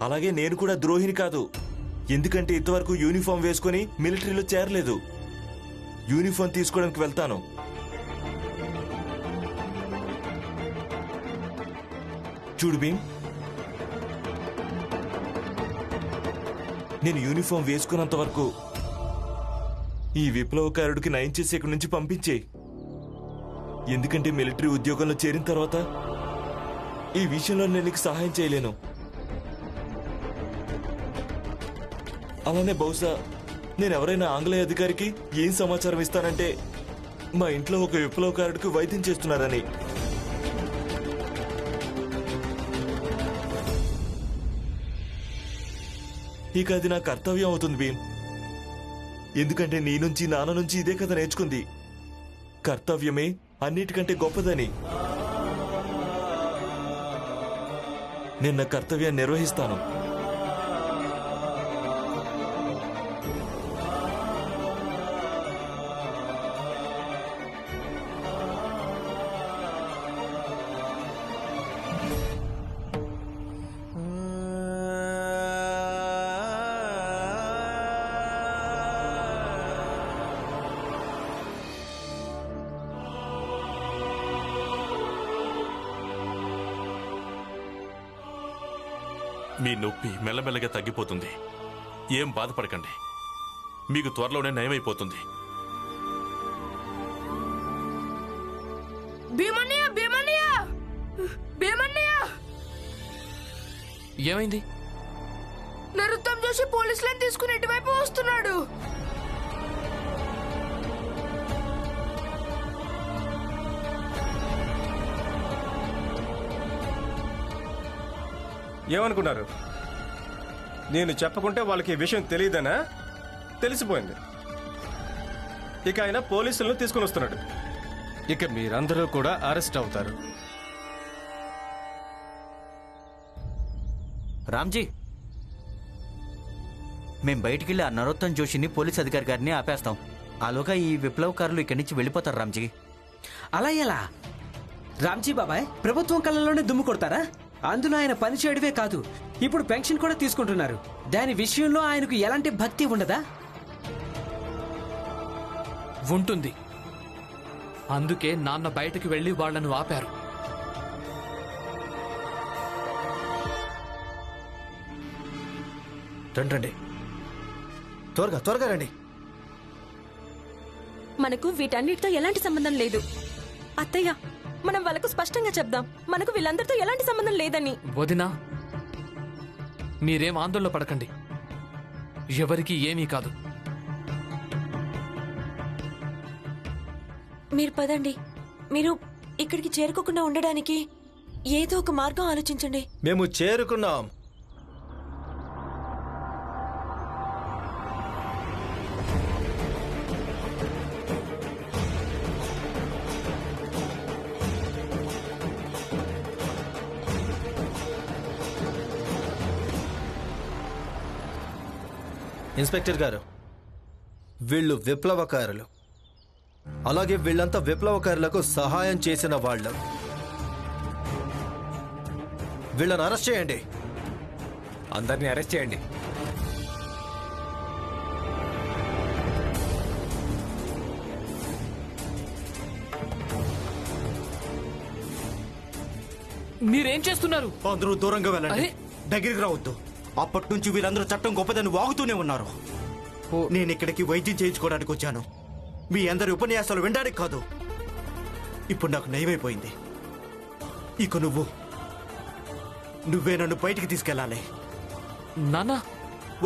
అలాగే నేను కూడా ద్రోహిని కాదు. ఎందుకంటే ఇంతవరకు యూనిఫామ్ వేసుకుని మిలిటరీలో చేరలేదు. యూనిఫామ్ తీసుకోవడానికి వెళ్తాను. చూడు భీమ్, నేను యూనిఫామ్ వేసుకున్నంత వరకు ఈ విప్లవకారుడికి నయం చేసి ఇక్కడి నుంచి పంపించే. ఎందుకంటే మిలిటరీ ఉద్యోగంలో చేరిన తర్వాత ఈ విషయంలో నేను నీకు సహాయం చేయలేను. అలానే బహుశా నేను ఎవరైనా ఆంగ్లేయ అధికారికి ఏం సమాచారం ఇస్తానంటే మా ఇంట్లో ఒక విప్లవకారుడికి వైద్యం చేస్తున్నారని. ఇక అది నా కర్తవ్యం అవుతుంది భీమ్. ఎందుకంటే నీ నుంచి నాన్న నుంచి ఇదే కథ నేర్చుకుంది. కర్తవ్యమే అన్నిటికంటే గొప్పదని. నేను నా కర్తవ్యాన్ని నిర్వహిస్తాను. మీ నొప్పి మెల్లమెల్లగా తగ్గిపోతుంది. ఏం బాధపడకండి, మీకు త్వరలోనే నయమైపోతుంది. ఏమైంది? నరుత్తం చూసి పోలీసులను తీసుకుని ఇటువైపు వస్తున్నాడు. ఏమనుకున్నారు? నేను చెప్పకుంటే వాళ్ళకి ఈ విషయం తెలియదనా? తెలిసిపోయింది. ఇక ఆయన పోలీసులను తీసుకుని వస్తున్నాడు. ఇక మీరందరూ కూడా అరెస్ట్ అవుతారు. రామ్జీ, మేం బయటికెళ్ళి ఆ నరోత్తం జోషిని పోలీస్ అధికారి గారిని ఆపేస్తాం. ఆలోగా ఈ విప్లవకారులు ఇక్కడి నుంచి వెళ్ళిపోతారు. రామ్జీ, అలా ఎలా? రామ్జీ బాబాయ్ ప్రభుత్వం కళ్ళలోనే దుమ్ము కొడతారా? అందులో ఆయన పని చేయడమే కాదు, ఇప్పుడు పెన్షన్ కూడా తీసుకుంటున్నారు. దాని విషయంలో ఆయనకు ఎలాంటి భక్తి ఉండదా? ఉంటుంది. అందుకే నాన్న బయటకు వెళ్లి వాళ్లను ఆపారు. రండి, త్వరగా త్వరగా రండి. మనకు వీటన్నిటితో ఎలాంటి సంబంధం లేదు అత్తయ్య. మనం వాళ్ళకు స్పష్టంగా చెప్దాం, మనకు వీళ్ళందరితో ఎలాంటి సంబంధం లేదని. వదినా, మీరేం ఆందోళన పడకండి. ఎవరికి ఏమీ కాదు. మీరు పదండి. మీరు ఇక్కడికి చేరుకోకుండా ఉండడానికి ఏదో ఒక మార్గం ఆలోచించండి. మేము చేరుకున్నాం. ఇన్స్పెక్టర్ గారు, వీళ్ళు విప్లవకారులు. అలాగే వీళ్ళంతా విప్లవకారులకు సహాయం చేసిన వాళ్ళు. వీళ్ళని అరెస్ట్ చేయండి. అందరినీ అరెస్ట్ చేయండి. మీరేం చేస్తున్నారు? అందరూ దూరంగా వెళ్ళండి, అరే! దగ్గరికి రావద్దు. అప్పటి నుంచి వీళ్ళందరూ చట్టం గొప్పదని వాగుతూనే ఉన్నారు. నేను ఇక్కడికి వైద్యం చేయించుకోవడానికి వచ్చాను, మీ అందరి ఉపన్యాసాలు వినడానికి కాదు. ఇప్పుడు నాకు నయమైపోయింది. ఇక నువ్వే నన్ను బయటికి తీసుకెళ్ళాలి. నాన్నా,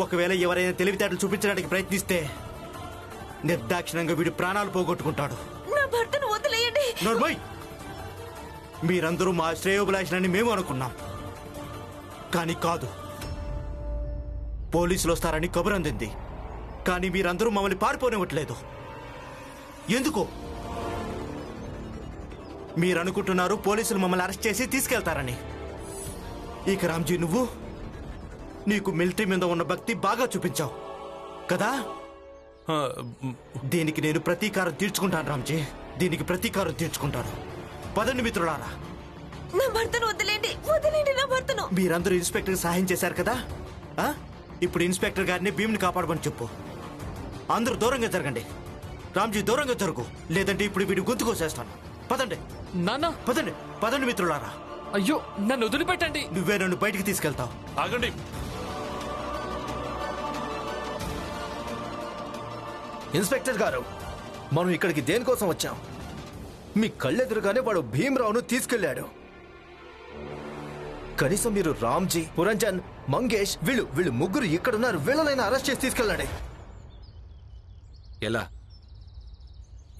ఒకవేళ ఎవరైనా తెలివితేటలు చూపించడానికి ప్రయత్నిస్తే నిర్దాక్షిణంగా వీడి ప్రాణాలు పోగొట్టుకుంటాడు. నా భర్తను వదిలేయండి. నోర్మై, మీరందరూ మా శ్రేయోభిలాషులని మేము అనుకున్నాం, కానీ కాదు. పోలీసులు వస్తారని కబురు అందింది, కానీ మీరందరూ మమ్మల్ని పారిపోనివ్వట్లేదు. ఎందుకు? మీరనుకుంటున్నారు పోలీసులు మమ్మల్ని అరెస్ట్ చేసి తీసుకెళ్తారని. ఇక రామ్జీ, నీకు మిలిటరీ మీద ఉన్న భక్తి బాగా చూపించావు కదా. దీనికి నేను ప్రతీకారం తీర్చుకుంటాను రామ్జీ, దీనికి ప్రతీకారం తీర్చుకుంటాను. పదండి మిత్రులారా, నా భర్తను వదిలేండి, వదిలేండి నా భర్తను. మీరందరూ ఇన్స్పెక్టర్ సహాయం చేశారు కదా ఆ? ఇప్పుడు ఇన్స్పెక్టర్ గారిని భీమ్ని కాపాడమని చెప్పు. అందరూ దూరంగా జరగండి. రామ్జీ దూరంగా జరుగు, లేదంటే ఇప్పుడు వీడి గొంతు కోసేస్తాను. పదండి నాన్న, పదండి పదండి మిత్రులారా. అయ్యో నన్ను వదిలిపెట్టండి. నువ్వే నన్ను బయటికి తీసుకెళ్తావు. ఆగండి. ఇన్స్పెక్టర్ గారు, మనం ఇక్కడికి దేనికోసం వచ్చాం? మీ కళ్ళెదురుగానే వాడు భీమరావును తీసుకెళ్లాడు. కనీసం మీరు రామ్జీ, పురంజన్, మంగేష్ వీళ్ళు ముగ్గురు ఇక్కడున్నారు. వీళ్ళనైనా అరెస్ట్ చేసి తీసుకెళ్ళండి. ఎలా?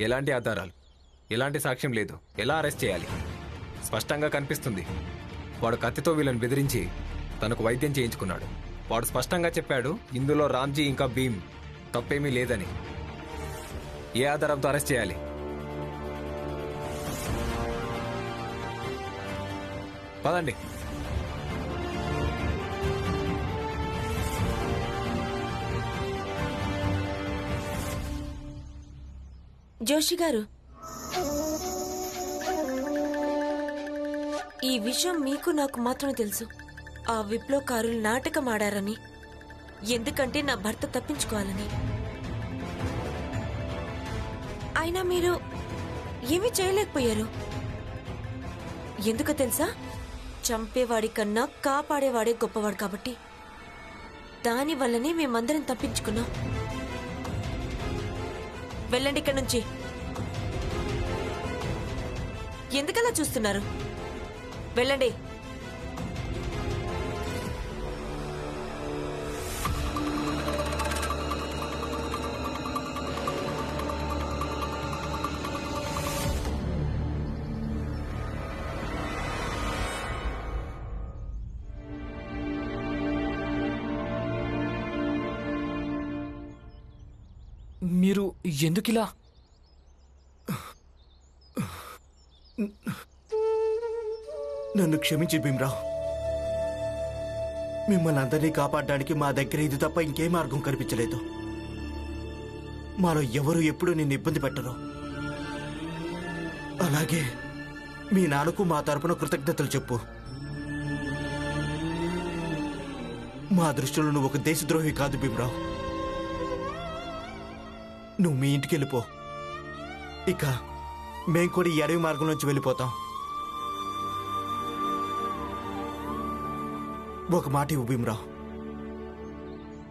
ఎలాంటి ఆధారాలు? ఎలాంటి సాక్ష్యం లేదు. ఎలా అరెస్ట్ చేయాలి? స్పష్టంగా కనిపిస్తుంది వాడు కత్తితో వీళ్ళని బెదిరించి తనకు వైద్యం చేయించుకున్నాడు. వాడు స్పష్టంగా చెప్పాడు ఇందులో రామ్జీ ఇంకా భీమ్ తప్పేమీ లేదని. ఏ ఆధారంతో అరెస్ట్ చేయాలి? పదండి. జోషి గారు, ఈ విషయం మీకు నాకు మాత్రమే తెలుసు. ఆ విప్లవకారులు నాటకం ఆడారని, ఎందుకంటే నా భర్త తప్పించుకోవాలని. అయినా మీరు ఏమీ చేయలేకపోయారు. ఎందుకు తెలుసా? చంపేవాడి కన్నా కాపాడేవాడే గొప్పవాడు కాబట్టి. దానివల్లనే మేమందరం తప్పించుకున్నాం. వెళ్ళండి ఇక్కడి నుంచి. ఎందుకలా చూస్తున్నారు? వెళ్ళండి. మీరు ఎందుకిలా? నన్ను క్షమించి భీమరావు. మిమ్మల్ని అందరినీ కాపాడడానికి మా దగ్గర ఇది తప్ప ఇంకే మార్గం కనిపించలేదు. మాలో ఎవరు ఎప్పుడూ నిన్ను ఇబ్బంది పెట్టరు. అలాగే మీ నాన్నకు మా తరపున కృతజ్ఞతలు చెప్పు. మా దృష్టిలో నువ్వు ఒక దేశద్రోహి కాదు భీమరావు. నువ్వు మీ ఇంటికి వెళ్ళిపో. ఇక మేం కూడా ఈ అడవి మార్గంలోంచి వెళ్ళిపోతాం. ఒక మాట ఇవ్వు భీమరావు.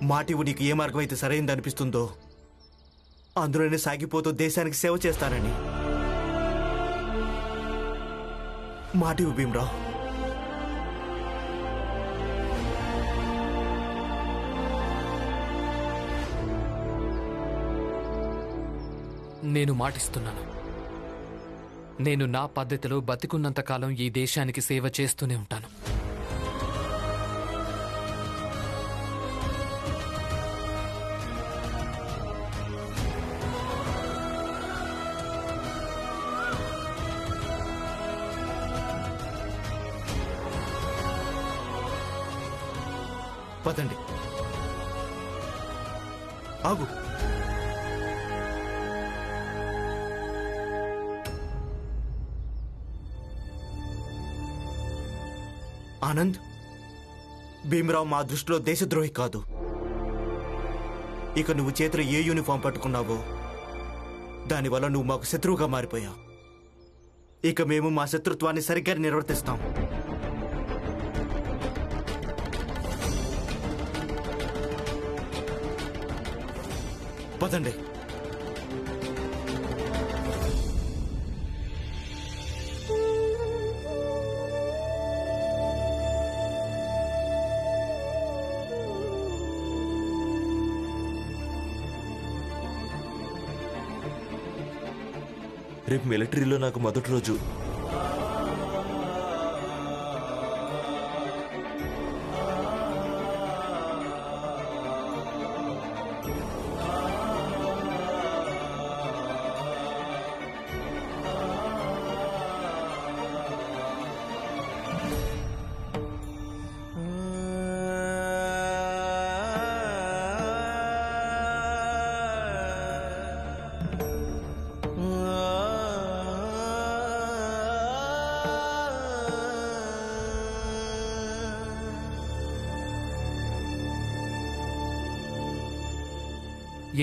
మాట ఇవ్వు. నీకు ఏ మార్గం అయితే సరైనది అనిపిస్తుందో అందులోనే సాగిపోతూ దేశానికి సేవ చేస్తానని మాట ఇవ్వు భీమరావు. నేను మాటిస్తున్నాను. నేను నా పద్ధతిలో బతికున్నంతకాలం ఈ దేశానికి సేవ చేస్తూనే ఉంటాను. పదండి. ఆగు. ఆనంద్, భీమరావు మా దృష్టిలో దేశద్రోహి కాదు. ఇక నువ్వు చేతిలో ఏ యూనిఫామ్ పట్టుకున్నావో దానివల్ల నువ్వు మాకు శత్రువుగా మారిపోయావు. ఇక మేము మా శత్రుత్వాన్ని సరిగ్గా నిర్వర్తిస్తాం. పదండి. రేపు మిలిటరీలో నాకు మొదటి రోజు.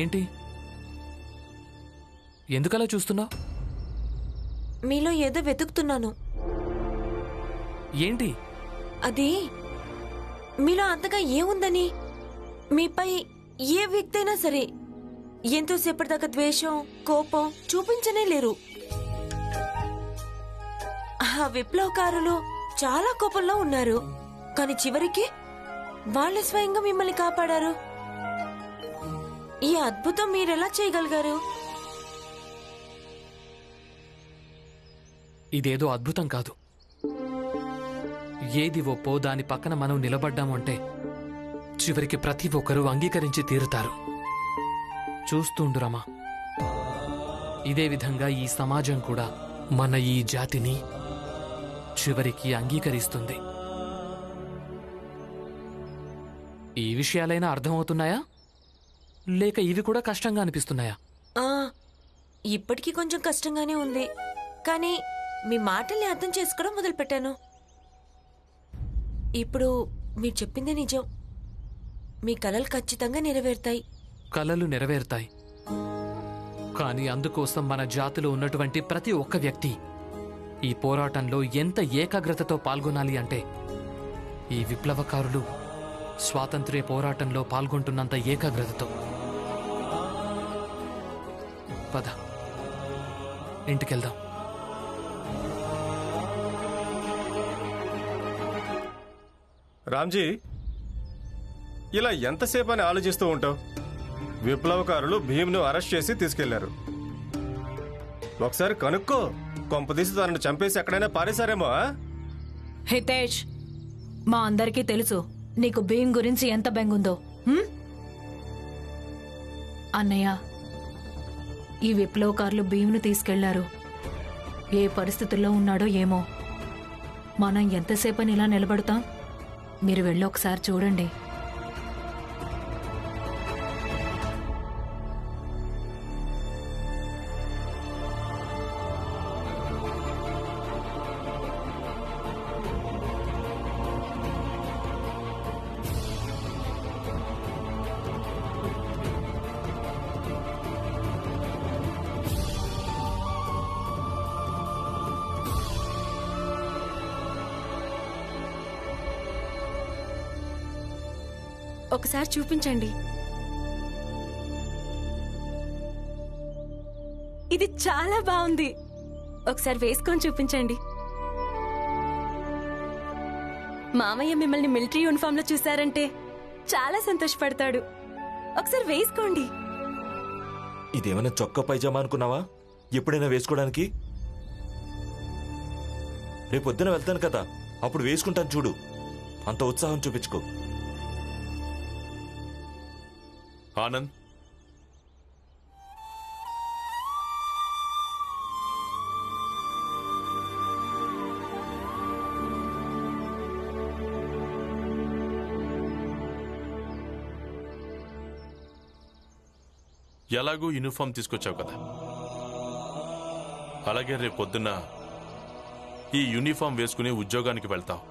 ఏంటి ఎందుకలా చూస్తున్నావు? మీలో ఏదో వెతుకుతున్నాను. ఏంటి? అది మీలో అంతగా ఏముందని మీపై ఏ వ్యక్తి అయినా సరే ఎంతోసేపటిదాకా ద్వేషం, కోపం చూపించనే లేరు. ఆ విప్లవకారులు చాలా కోపంలో ఉన్నారు, కానీ చివరికి వాళ్ళే స్వయంగా మిమ్మల్ని కాపాడారు. ఈ అద్భుతం మీరెలా చేయగలిగారు? ఇదేదో అద్భుతం కాదు. ఏది ఒప్పో దాని పక్కన మనం నిలబడ్డాము అంటే చివరికి ప్రతి ఒక్కరూ అంగీకరించి తీరుతారు. చూస్తుండు రమా, ఇదే విధంగా ఈ సమాజం కూడా మన ఈ జాతిని చివరికి అంగీకరిస్తుంది. ఈ విషయాలైనా అర్థమవుతున్నాయా, లేక ఇవి కూడా కష్టంగా అనిపిస్తున్నాయా? ఇప్పటికీ కొంచెం కష్టంగానే ఉంది, కానీ మీ మాటల్ని అర్థం చేసుకోవడం మొదలుపెట్టాను. ఇప్పుడు మీరు చెప్పిందే నిజం. మీ కలలు ఖచ్చితంగా నెరవేరుతాయి. కలలు నెరవేరుతాయి, కానీ అందుకోసం మన జాతిలో ఉన్నటువంటి ప్రతి ఒక్క వ్యక్తి ఈ పోరాటంలో ఎంత ఏకాగ్రతతో పాల్గొనాలి అంటే ఈ విప్లవకారులు స్వాతంత్ర్య పోరాటంలో పాల్గొంటున్నంత ఏకాగ్రతతో. పద, ఇంటికెళ్దాం. రామ్జీ, ఇలా ఎంతసేపు అని ఆలోచిస్తూ ఉంటావు? విప్లవకారులు భీమ్ను అరెస్ట్ చేసి తీసుకెళ్లారు. ఒకసారి కనుక్కో, కొంపదీసి తనను చంపేసి ఎక్కడైనా పారేశారేమో. హితేష్, మా అందరికీ తెలుసు నీకు భీమ్ గురించి ఎంత బెంగుందో. అన్నయ్య, ఈ విప్లవకారులు భీమ్ను తీసుకెళ్లారు. ఏ పరిస్థితుల్లో ఉన్నాడో ఏమో. మనం ఎంతసేపని ఇలా నిలబడతాం? మీరు వెళ్ళి ఒకసారి చూడండి. ఒకసారి చూపించండి. ఇది చాలా బాగుంది. ఒకసారి వేసుకొని చూపించండి. మామయ్య మిమ్మల్ని మిలిటరీ యూనిఫామ్ లో చూశారంటే చాలా సంతోషపడతాడు. ఒకసారి వేసుకోండి. ఇదేమైనా చొక్కా పైజామా అనుకున్నావా? ఎప్పుడైనా వేసుకోవడానికి? రేపొద్దున వెళ్తాను కదా, అప్పుడు వేసుకుంటాను చూడు. అంత ఉత్సాహం చూపించుకో. ఆనంద్, ఎలాగూ యూనిఫామ్ తీసుకొచ్చావు కదా, అలాగే రేపు పొద్దున్న ఈ యూనిఫామ్ వేసుకుని ఉద్యోగానికి వెళ్తావు.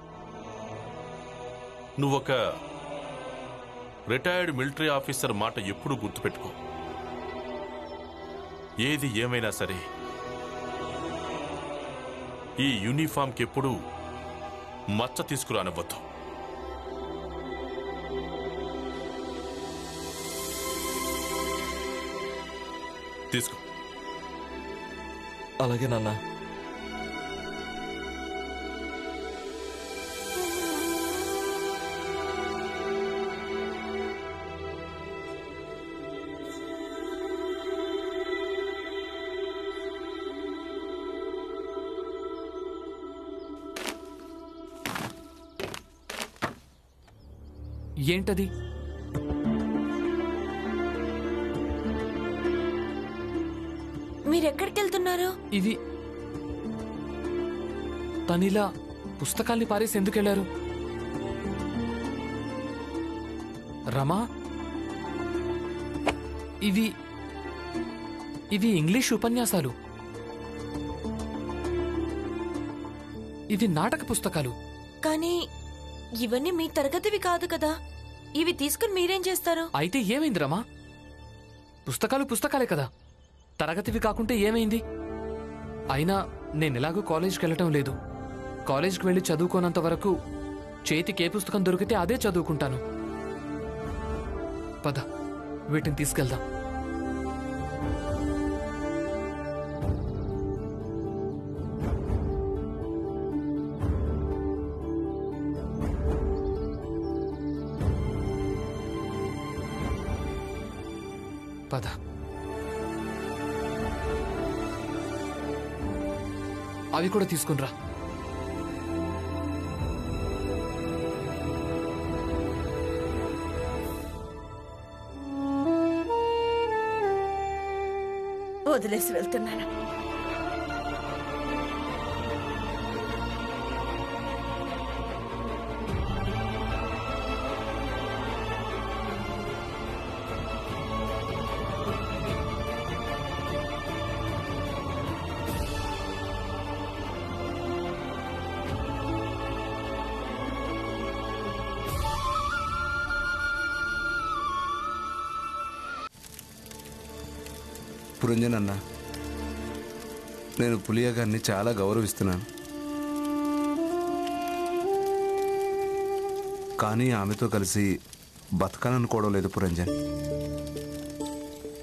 నువ్వొక రిటైర్డ్ మిలిటరీ ఆఫీసర్ మాట ఎప్పుడు గుర్తుపెట్టుకో. ఏది ఏమైనా సరే ఈ యూనిఫామ్కి ఎప్పుడూ మచ్చ తీసుకురానివ్వద్దు. తీసుకో. అలాగే నాన్న. ఏంటది? మీరెక్కడికి వెళ్తున్నారు? ఇది తనిలా పుస్తకాల్ని పారేసి ఎందుకెళ్లారు? రమా, ఇవి ఇవి ఇంగ్లీష్ ఉపన్యాసాలు. ఇవి నాటక పుస్తకాలు. కానీ ఇవన్నీ మీ తరగతివి కాదు కదా. ఇవి తీసుకుని మీరేం చేస్తారు? అయితే ఏమైంది రమా? పుస్తకాలు పుస్తకాలే కదా, తరగతివి కాకుంటే ఏమైంది? అయినా నేనెలాగూ కాలేజ్కి వెళ్ళటం లేదు. కాలేజ్కి వెళ్ళి చదువుకోనంత వరకు చేతికి ఏ పుస్తకం దొరికితే అదే చదువుకుంటాను. పద, వీటిని తీసుకెళ్దాం. పద. అవి కూడా తీసుకునిరా. వదిలేసి వెళ్తున్నాను. పురంజన్ అన్న, నేను పులియ గారిని చాలా గౌరవిస్తున్నాను. కానీ ఆమెతో కలిసి బతకాలనుకోవడం లేదు పురంజన్.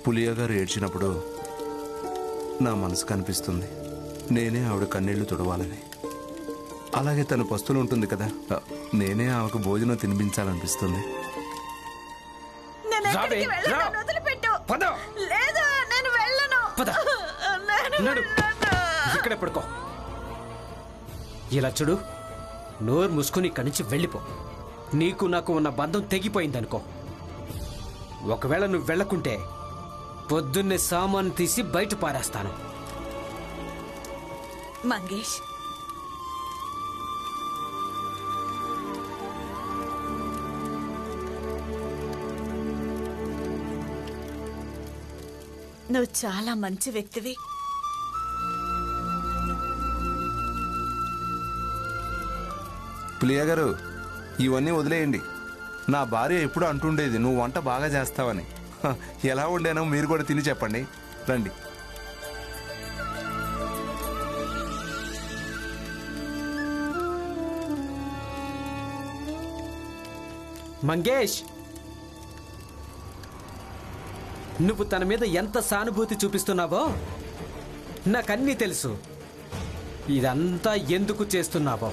పులియ గారు ఏడ్చినప్పుడు నా మనసు కనిపిస్తుంది నేనే ఆవిడ కన్నీళ్లు తుడవాలని. అలాగే తను పస్తులు ఉంటుంది కదా, నేనే ఆమెకు భోజనం తినిపించాలనిపిస్తుంది. ఇక్కడే పడుకో. ఇలా చూడు, నోరు మూసుకుని ఇక్కడి నుంచి వెళ్ళిపో. నీకు నాకు ఉన్న బంధం తెగిపోయిందనుకో. ఒకవేళ నువ్వు వెళ్ళకుంటే పొద్దున్నే సామాను తీసి బయట పారేస్తాను. మంగేష్, నువ్వు చాలా మంచి వ్యక్తివి. పులియ గారు, ఇవన్నీ వదిలేయండి. నా భార్య ఎప్పుడు అంటుండేది నువ్వు వంట బాగా చేస్తావని. ఎలా వండానో మీరు కూడా తిని చెప్పండి. రండి. మంగేష్, నువ్వు తన మీద ఎంత సానుభూతి చూపిస్తున్నావో నాకన్నీ తెలుసు. ఇదంతా ఎందుకు చేస్తున్నావో.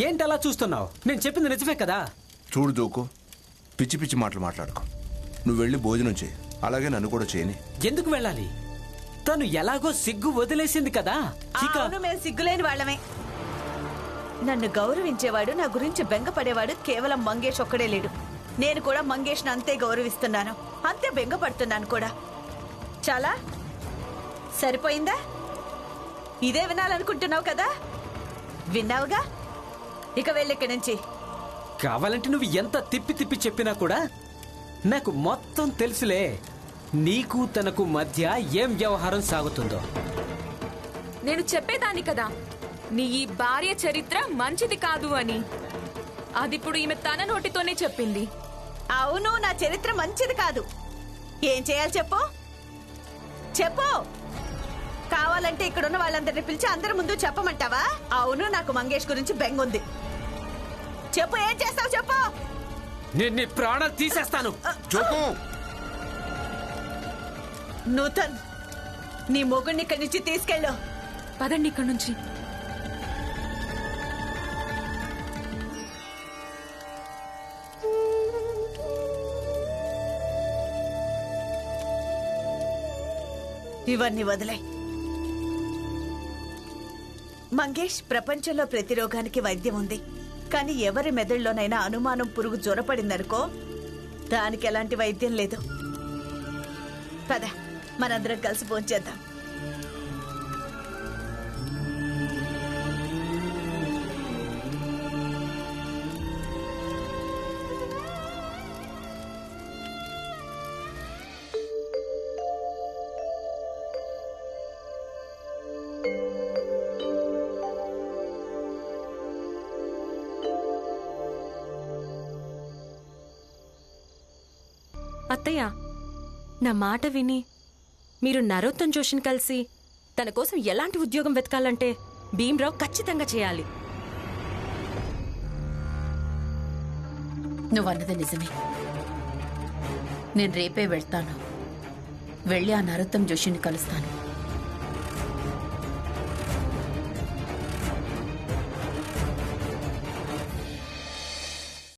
ఏంటి అలా చూస్తున్నావు? నేను చెప్పింది నిజమే కదా. చూడు జోకు, పిచ్చి పిచ్చి మాటలు మాట్లాడుకో. నువ్వు వెళ్ళి భోజనం చేయి, అలాగే నన్ను కూడా చేయని. ఎందుకు వెళ్ళాలి? తను ఎలాగో సిగ్గు వదిలేసింది కదా. అవును, మేము సిగ్గులేని వాళ్ళమే. నన్ను గౌరవించేవాడు, నా గురించి బెంగపడేవాడు కేవలం మంగేష్ ఒక్కడే లేడు. నేను కూడా మంగేష్ను అంతే గౌరవిస్తున్నాను, అంతే బెంగపడుతున్నాను కూడా. చాలా సరిపోయిందా? ఇదే వినాలనుకుంటున్నావు కదా, విన్నావుగా. ఇక వెళ్ళిక్కడి నుంచి. కావాలంటే నువ్వు ఎంత తిప్పి తిప్పి చెప్పినా కూడా నాకు మొత్తం తెలుసులే. నీకు తనకు మధ్య ఏం వ్యవహారం సాగుతుందో. నేను చెప్పేదాన్ని కదా, నీ ఈ భార్య చరిత్ర మంచిది కాదు అని. అదిప్పుడు ఈమె తన నోటితోనే చెప్పింది. అవును, నా చరిత్ర మంచిది కాదు. ఏం చేయాలి చెప్పు చెప్పు. కావాలంటే ఇక్కడున్న వాళ్ళందరినీ పిలిచి అందరి ముందు చెప్పమంటావా? అవును, నాకు మంగేష్ గురించి బెంగుంది. చెప్పు, ఏం చేస్తావు చెప్పు. నేను నీ ప్రాణం తీసేస్తాను. నూతన్, నీ మొగుడిని ఇక్కడి నుంచి తీసుకెళ్ళు. పదండి ఇక్కడి నుంచి. ఇవన్నీ వదిలే. మంగేష్, ప్రపంచంలో ప్రతి రోగానికి వైద్యం ఉంది. కానీ ఎవరి మెదడులోనైనా అనుమానం పురుగు జ్వరపడిందనుకో, దానికి ఎలాంటి వైద్యం లేదు. పద, మనందరం కలిసి భోంచేద్దాం. అత్తయ్య నా మాట విని మీరు నరోత్తమ్ జోషిని కలిసి తన కోసం ఎలాంటి ఉద్యోగం వెతకాలంటే భీమ్రావు ఖచ్చితంగా చేయాలి. నువ్వన్నది నిజమే. నేను రేపే వెళ్తాను. వెళ్ళి ఆ నరోత్తమ్ జోషిని కలుస్తాను.